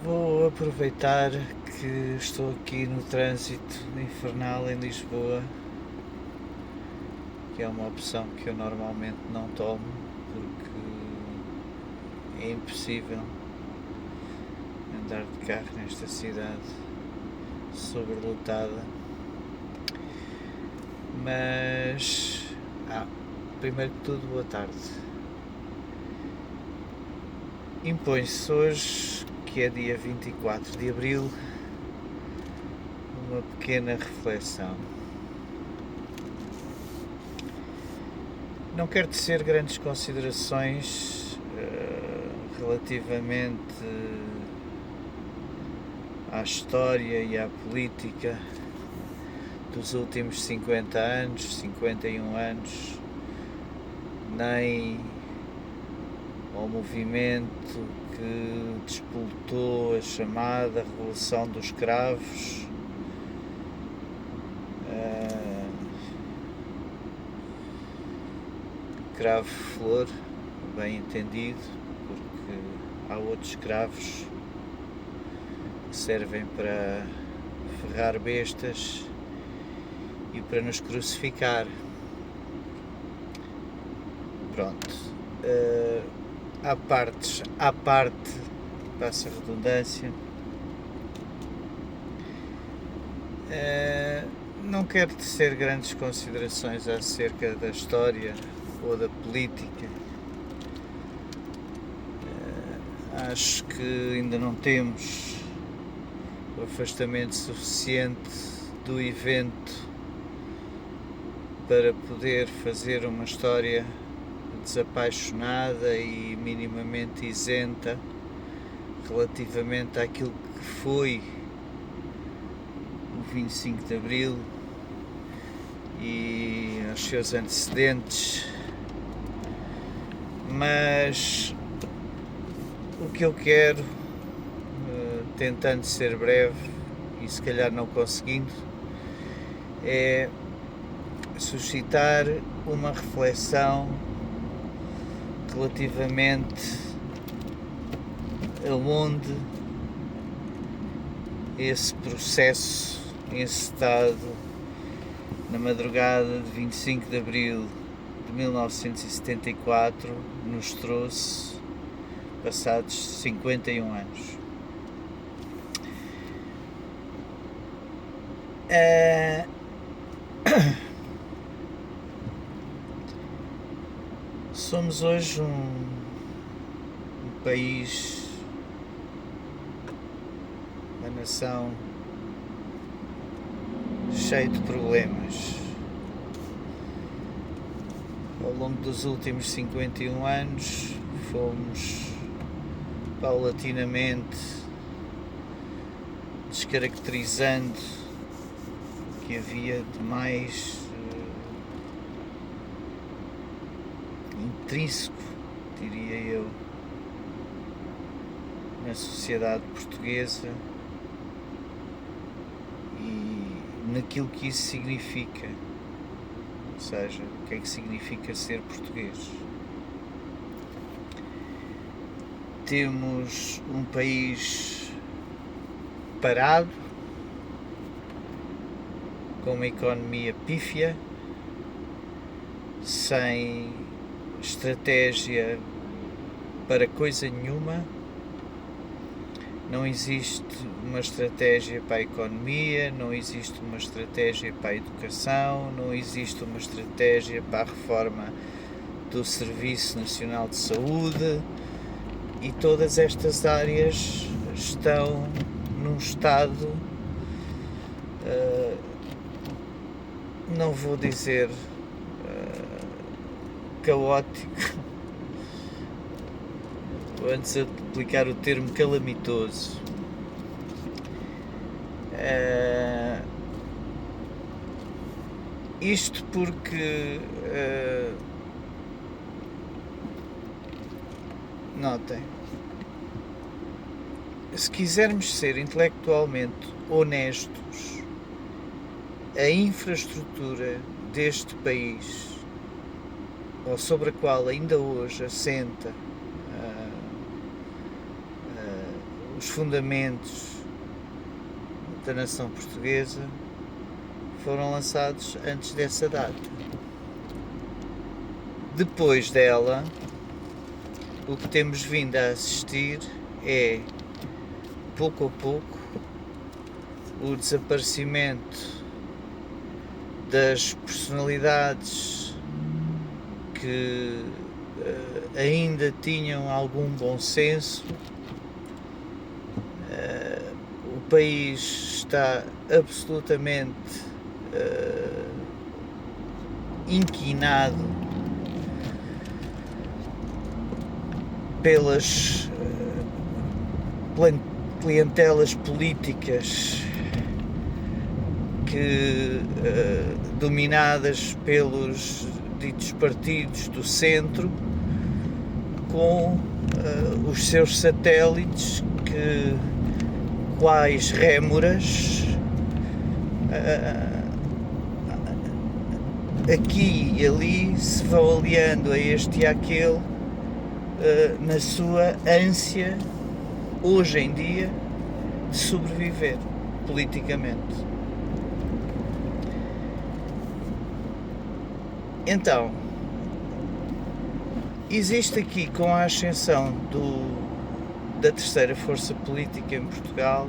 Vou aproveitar que estou aqui no trânsito infernal em Lisboa, que é uma opção que eu normalmente não tomo, porque é impossível andar de carro nesta cidade sobrelotada. Mas, primeiro que tudo, boa tarde. Impõe-se hoje, que é dia 24 de Abril, uma pequena reflexão. Não quero tecer grandes considerações relativamente à história e à política dos últimos 50 anos, 51 anos, nem ao movimento que despoltou a chamada Revolução dos Cravos, cravo-flor, bem entendido, porque há outros cravos que servem para ferrar bestas e para nos crucificar. Pronto. À parte, passa a redundância, não quero tecer grandes considerações acerca da história ou da política. Acho que ainda não temos o afastamento suficiente do evento para poder fazer uma história desapaixonada e minimamente isenta relativamente àquilo que foi o 25 de Abril e aos seus antecedentes, mas o que eu quero, tentando ser breve e se calhar não conseguindo, é suscitar uma reflexão relativamente a onde esse processo encetado na madrugada de 25 de Abril de 1974 nos trouxe passados 51 anos. Somos hoje um país, uma nação cheio de problemas. Ao longo dos últimos 51 anos fomos paulatinamente descaracterizando o que havia de mais intrínseco, diria eu, na sociedade portuguesa e naquilo que isso significa, ou seja, o que é que significa ser português. Temos um país parado, com uma economia pífia, sem estratégia para coisa nenhuma. Não existe uma estratégia para a economia, não existe uma estratégia para a educação, não existe uma estratégia para a reforma do Serviço Nacional de Saúde, e todas estas áreas estão num estado, não vou dizer caótico, antes de aplicar o termo calamitoso. Isto porque, notem, se quisermos ser intelectualmente honestos, a infraestrutura deste país, ou sobre a qual ainda hoje assenta os fundamentos da nação portuguesa foram lançados antes dessa data. Depois dela, o que temos vindo a assistir é, pouco a pouco, o desaparecimento das personalidades que ainda tinham algum bom senso. O país está absolutamente inquinado pelas clientelas políticas que, dominadas pelos ditos partidos do centro, com os seus satélites que, quais rémoras, aqui e ali se vão aliando a este e àquele na sua ânsia, hoje em dia, de sobreviver politicamente. Então, existe aqui, com a ascensão da terceira força política em Portugal,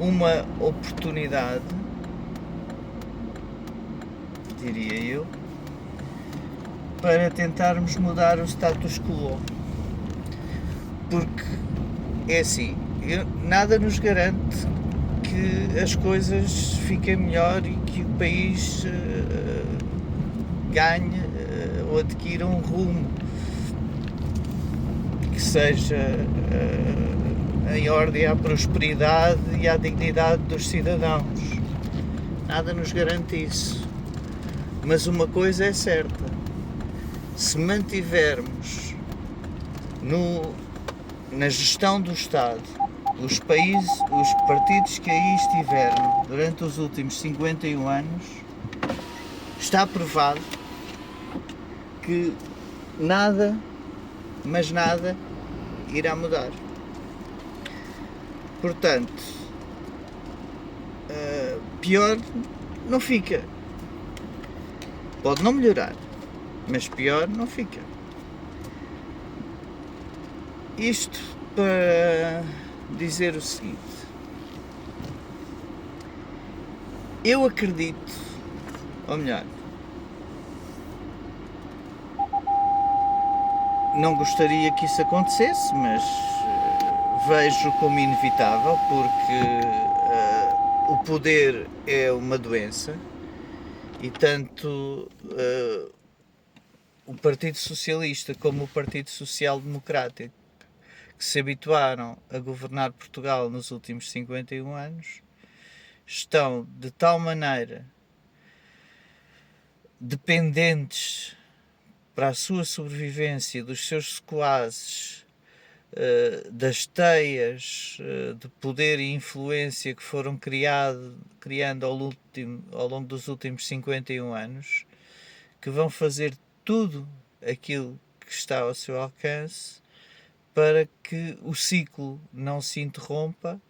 uma oportunidade, diria eu, para tentarmos mudar o status quo. Porque é assim, nada nos garante que as coisas fiquem melhor e que o país ganhe ou adquira um rumo que seja em ordem à prosperidade e à dignidade dos cidadãos. Nada nos garante isso. Mas uma coisa é certa: se mantivermos na gestão do Estado os partidos que aí estiveram durante os últimos 51 anos, está provado que nada, mas nada, irá mudar. Portanto, pior não fica. Pode não melhorar, mas pior não fica. Isto para dizer o seguinte: eu acredito, ou melhor, não gostaria que isso acontecesse, mas vejo como inevitável, porque o poder é uma doença e tanto o Partido Socialista como o Partido Social Democrático, que se habituaram a governar Portugal nos últimos 51 anos, estão de tal maneira dependentes para a sua sobrevivência dos seus sequazes, das teias de poder e influência que foram criando ao longo dos últimos 51 anos, que vão fazer tudo aquilo que está ao seu alcance para que o ciclo não se interrompa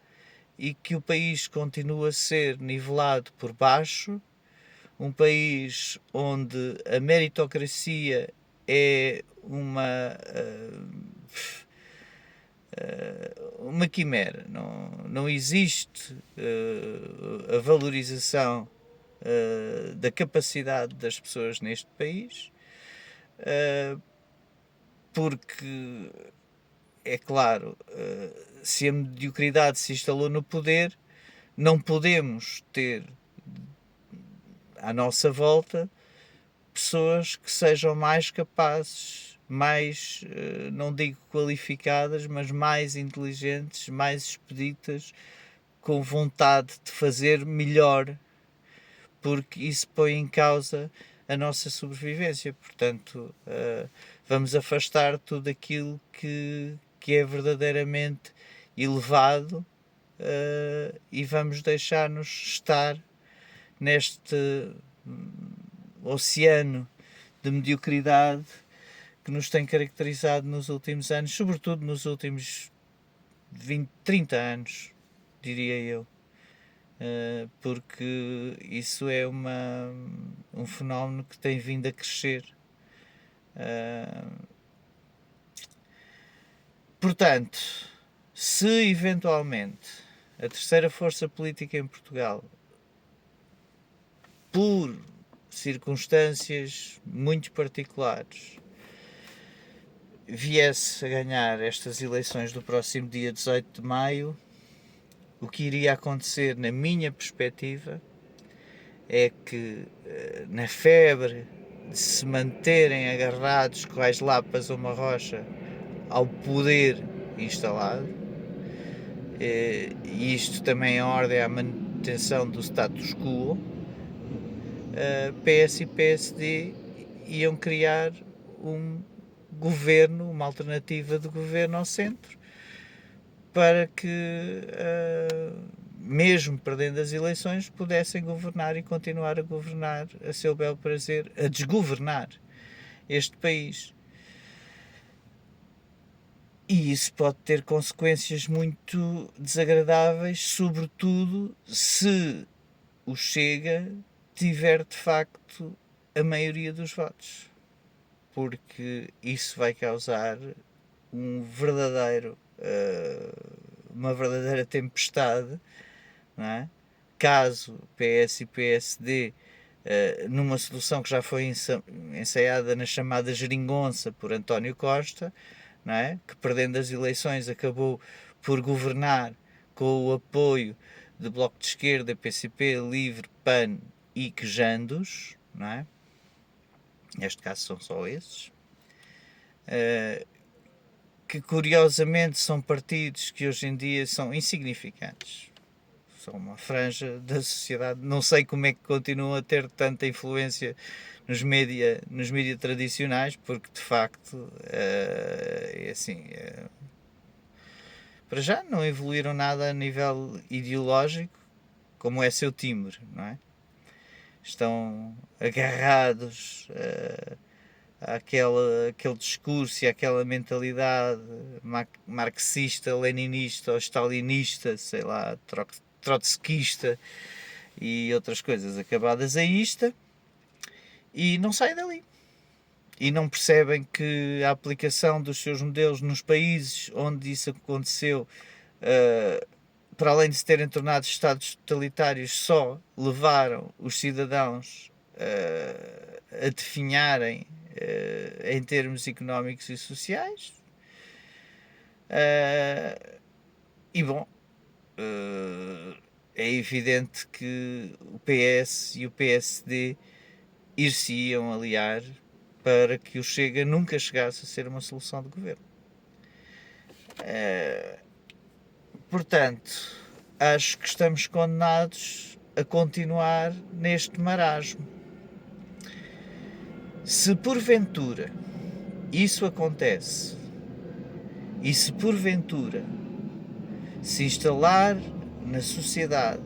e que o país continue a ser nivelado por baixo, um país onde a meritocracia é uma quimera. Não existe a valorização da capacidade das pessoas neste país, porque, é claro, se a mediocridade se instalou no poder, não podemos ter à nossa volta pessoas que sejam mais capazes, mais, não digo qualificadas, mas mais inteligentes, mais expeditas, com vontade de fazer melhor, porque isso põe em causa a nossa sobrevivência. Portanto, vamos afastar tudo aquilo que é verdadeiramente elevado e vamos deixar-nos estar neste oceano de mediocridade que nos tem caracterizado nos últimos anos, sobretudo nos últimos 20, 30 anos, diria eu. Porque isso é um fenómeno que tem vindo a crescer. Portanto, se eventualmente a terceira força política em Portugal, por circunstâncias muito particulares, viesse a ganhar estas eleições do próximo dia 18 de maio, o que iria acontecer, na minha perspectiva, é que na febre de se manterem agarrados quais lapas a uma rocha ao poder instalado, e isto também é ordem à manutenção do status quo, PS e PSD iam criar um governo, uma alternativa de governo ao centro, para que, mesmo perdendo as eleições, pudessem governar e continuar a governar a seu bel prazer, a desgovernar este país. E isso pode ter consequências muito desagradáveis, sobretudo se o Chega tiver de facto a maioria dos votos, porque isso vai causar uma verdadeira tempestade, não é? Caso PS e PSD, numa solução que já foi ensaiada na chamada geringonça por António Costa, não é? Que perdendo as eleições acabou por governar com o apoio de Bloco de Esquerda, PCP, Livre, PAN e Quejandos, não é? Neste caso são só esses, que curiosamente são partidos que hoje em dia são insignificantes, são uma franja da sociedade, não sei como é que continuam a ter tanta influência nos mídia tradicionais, porque de facto é assim, para já não evoluíram nada a nível ideológico, como é seu timbre, não é? Estão agarrados àquele discurso e àquela mentalidade marxista, leninista ou stalinista, sei lá, trotskista e outras coisas acabadas a isto, e não saem dali. E não percebem que a aplicação dos seus modelos nos países onde isso aconteceu, para além de se terem tornado Estados totalitários, só levaram os cidadãos a definharem em termos económicos e sociais. E bom, é evidente que o PS e o PSD ir-se-iam aliar para que o Chega nunca chegasse a ser uma solução de governo. Portanto, acho que estamos condenados a continuar neste marasmo. Se porventura isso acontece, e se porventura se instalar na sociedade,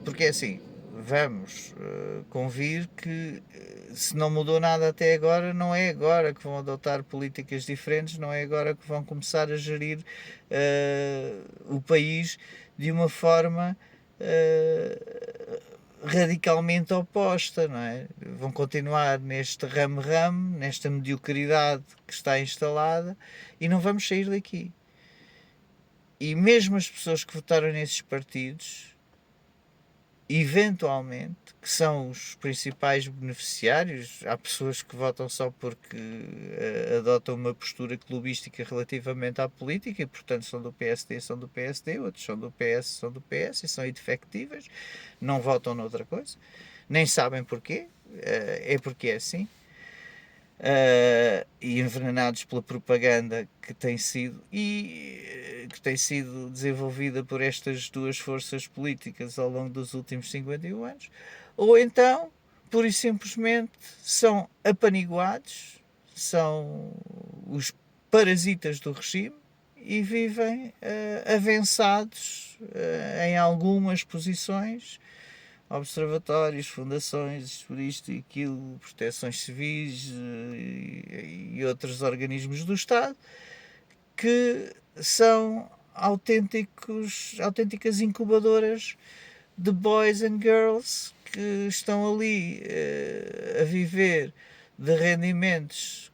porque é assim, vamos convir que se não mudou nada até agora, não é agora que vão adotar políticas diferentes, não é agora que vão começar a gerir o país de uma forma radicalmente oposta, não é? Vão continuar neste ramo-ramo, nesta mediocridade que está instalada, e não vamos sair daqui. E mesmo as pessoas que votaram nesses partidos, eventualmente, que são os principais beneficiários, há pessoas que votam só porque adotam uma postura clubística relativamente à política e portanto são do PSD, outros são do PS e são indefectíveis, não votam noutra coisa, nem sabem porquê, é porque é assim. E envenenados pela propaganda que tem sido desenvolvida por estas duas forças políticas ao longo dos últimos 51 anos, ou então, pura e simplesmente, são apaniguados, são os parasitas do regime e vivem avançados em algumas posições observatórios, fundações, por isto e aquilo, proteções civis e outros organismos do Estado que são autênticas incubadoras de boys and girls que estão ali a viver de rendimentos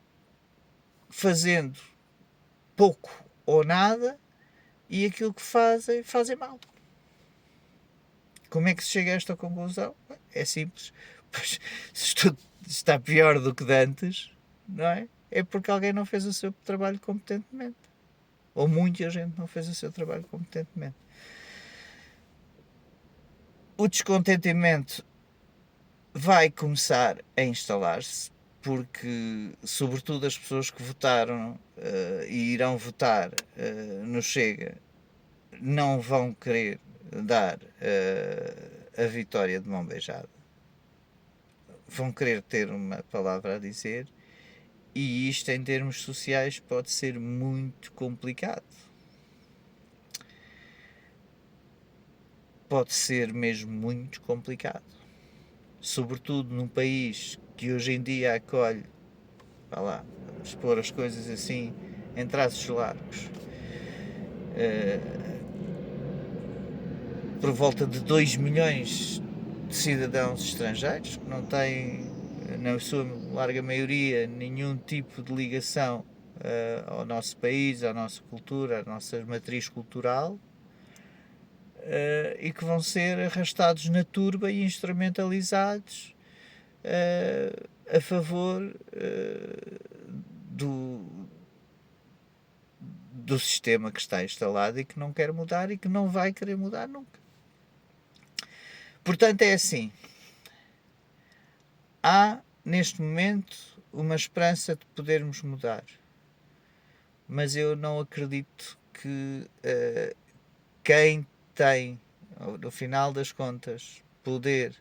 fazendo pouco ou nada, e aquilo que fazem mal. Como é que se chega a esta conclusão? É simples. Pois, se tudo está pior do que de antes, não é? É porque alguém não fez o seu trabalho competentemente. Ou muita gente não fez o seu trabalho competentemente. O descontentamento vai começar a instalar-se, porque, sobretudo, as pessoas que votaram e irão votar no Chega não vão querer dar a vitória de mão beijada. Vão querer ter uma palavra a dizer, e isto, em termos sociais, pode ser muito complicado. Pode ser mesmo muito complicado. Sobretudo num país que hoje em dia acolhe, vamos pôr as coisas assim, em traços largos, por volta de 2 milhões de cidadãos estrangeiros que não têm, na sua larga maioria, nenhum tipo de ligação ao nosso país, à nossa cultura, à nossa matriz cultural, e que vão ser arrastados na turba e instrumentalizados a favor do sistema que está instalado e que não quer mudar e que não vai querer mudar nunca. Portanto, é assim. Há, neste momento, uma esperança de podermos mudar. Mas eu não acredito que quem tem, no final das contas, poder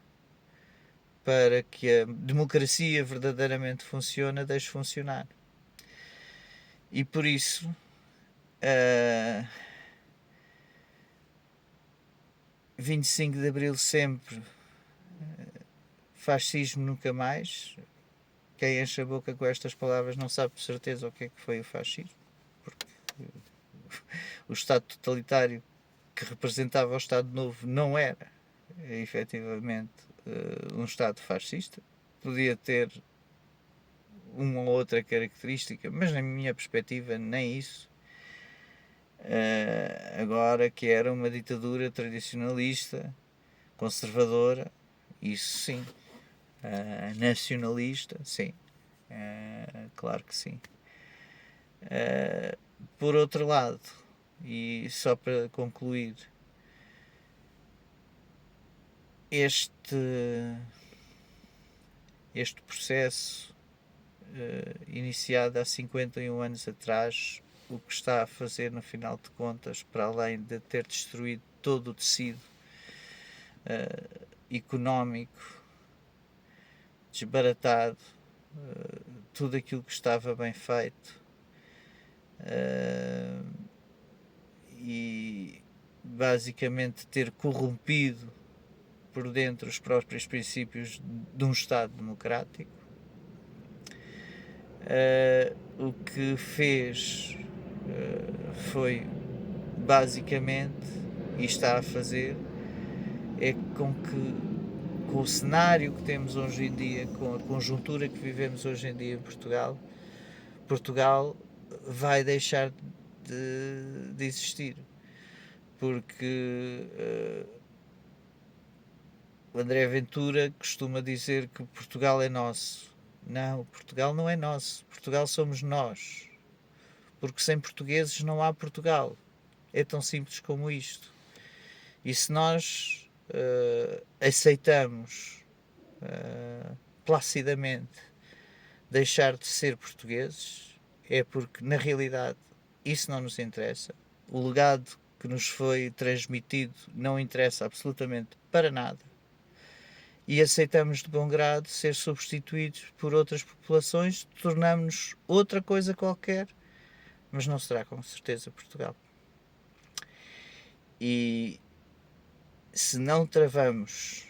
para que a democracia verdadeiramente funcione, deixe funcionar. E por isso, 25 de Abril sempre, fascismo nunca mais. Quem enche a boca com estas palavras não sabe de certeza o que é que foi o fascismo, porque o Estado totalitário que representava o Estado Novo não era, efetivamente, um Estado fascista. Podia ter uma ou outra característica, mas na minha perspectiva nem isso. Agora que era uma ditadura tradicionalista, conservadora, isso sim. Nacionalista, sim. Claro que sim. Por outro lado, e só para concluir, este processo iniciado há 51 anos atrás, o que está a fazer no final de contas, para além de ter destruído todo o tecido económico, desbaratado tudo aquilo que estava bem feito, e basicamente ter corrompido por dentro os próprios princípios de um Estado democrático. O que fez foi basicamente, e está a fazer, é com o cenário que temos hoje em dia, com a conjuntura que vivemos hoje em dia em Portugal vai deixar de existir, porque o André Ventura costuma dizer que Portugal é nosso. Não, Portugal não é nosso. Portugal somos nós. Porque sem portugueses não há Portugal. É tão simples como isto. E se nós aceitamos placidamente deixar de ser portugueses, é porque na realidade isso não nos interessa. O legado que nos foi transmitido não interessa absolutamente para nada. E aceitamos de bom grado ser substituídos por outras populações, tornamos-nos outra coisa qualquer, mas não será com certeza Portugal. E se não travamos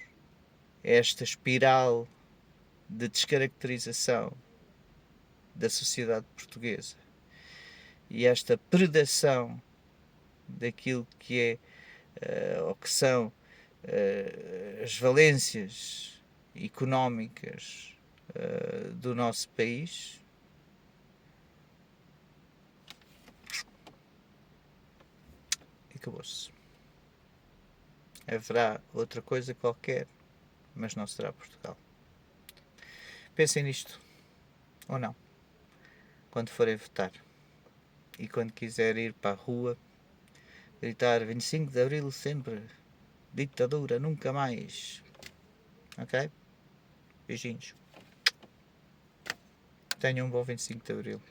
esta espiral de descaracterização da sociedade portuguesa e esta predação daquilo que é ou que são as valências económicas do nosso país, acabou-se. Haverá outra coisa qualquer, mas não será Portugal. Pensem nisto, ou não, quando forem votar. E quando quiser ir para a rua, gritar 25 de Abril sempre, ditadura nunca mais. Ok? Beijinhos. Tenham um bom 25 de Abril.